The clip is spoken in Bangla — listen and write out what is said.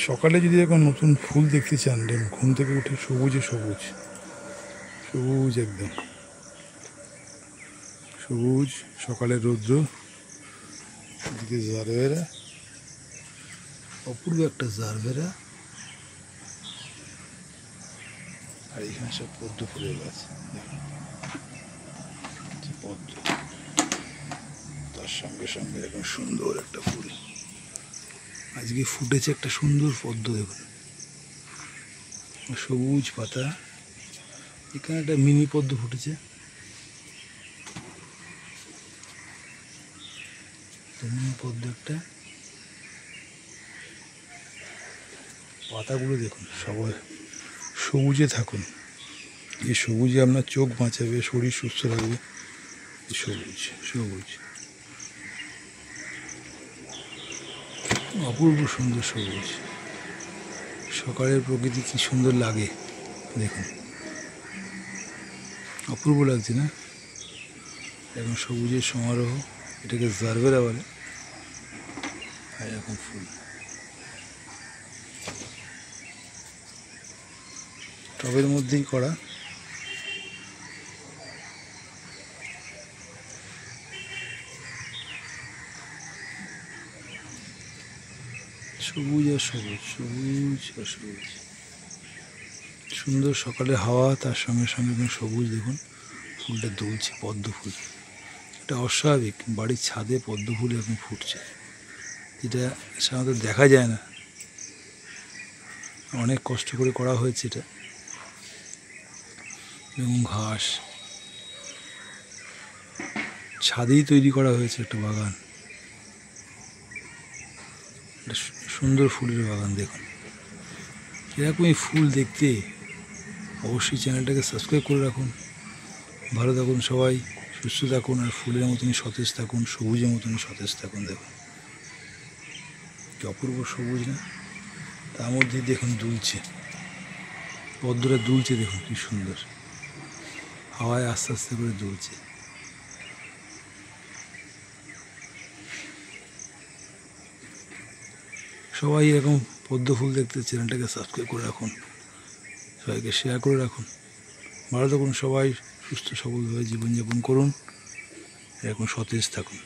সকালে যদি এখন নতুন ফুল দেখতে চান, ঘুম থেকে উঠে সবুজে সবুজ, সবুজ একদম সবুজ, সকালের রৌদ্র, এদিকে জারবেরা, অপূর্ব একটা জারবেরা, আর এখানে সব পদ্ম ফুলের গাছ, পদ্ম, তার সঙ্গে সঙ্গে এখন সুন্দর একটা ফুল আজকে ফুটেছে, একটা সুন্দর পদ্ম দেখুন, সবুজ পাতা, এখানে একটা মিনি পদ্ম ফুটেছে, মিনি পদ্ম একটা, পাতাগুলো দেখুন, সবাই সবুজে থাকুন, এই সবুজে আপনার চোখ বাঁচাবে, শরীর সুস্থ রাখবে, সবুজ সবুজ, অপূর্ব সুন্দর সবুজ, সকালের প্রকৃতি কি সুন্দর লাগে দেখুন, অপূর্ব লাগছে না? এখন সবুজের সমারোহ, এটাকে জারবেরা বলে, আর এরকম ফুল টবের মধ্যেই করা, সবুজ আর সবুজ, সবুজ আর সবুজ, সুন্দর সকালে হাওয়া, তার সঙ্গে সঙ্গে সবুজ দেখুন, ফুলটা দুলছে, পদ্ম ফুল, এটা অস্বাভাবিক, বাড়ির ছাদে পদ্ম ফুল এখন ফুটছে, যেটা সাধারণত দেখা যায় না, অনেক কষ্ট করে করা হয়েছে এটা, এবং ঘাস ছাদেই তৈরি করা হয়েছে একটা বাগান, একটা সুন্দর ফুলের বাগান দেখুন। এরকমই ফুল দেখতে অবশ্যই চ্যানেলটাকে সাবস্ক্রাইব করে রাখুন। ভালো থাকুন সবাই, সুস্থ থাকুন, আর ফুলের মতনই সতেজ থাকুন, সবুজের মতনই সতেজ থাকুন। দেখুন কি অপূর্ব সবুজ না? তার মধ্যে দেখুন দুলছে, পদ্মটা দুলছে, দেখুন কি সুন্দর, হাওয়ায় আস্তে আস্তে করে দুলছে। সবাই এরকম পদ্ম ফুল দেখতে চ্যানেলটাকে সাবস্ক্রাইব করে রাখুন, সবাইকে শেয়ার করে রাখুন। ভালো থাকুন সবাই, সুস্থ সবলভাবে জীবনযাপন করুন, এরকম সতেজ থাকুন।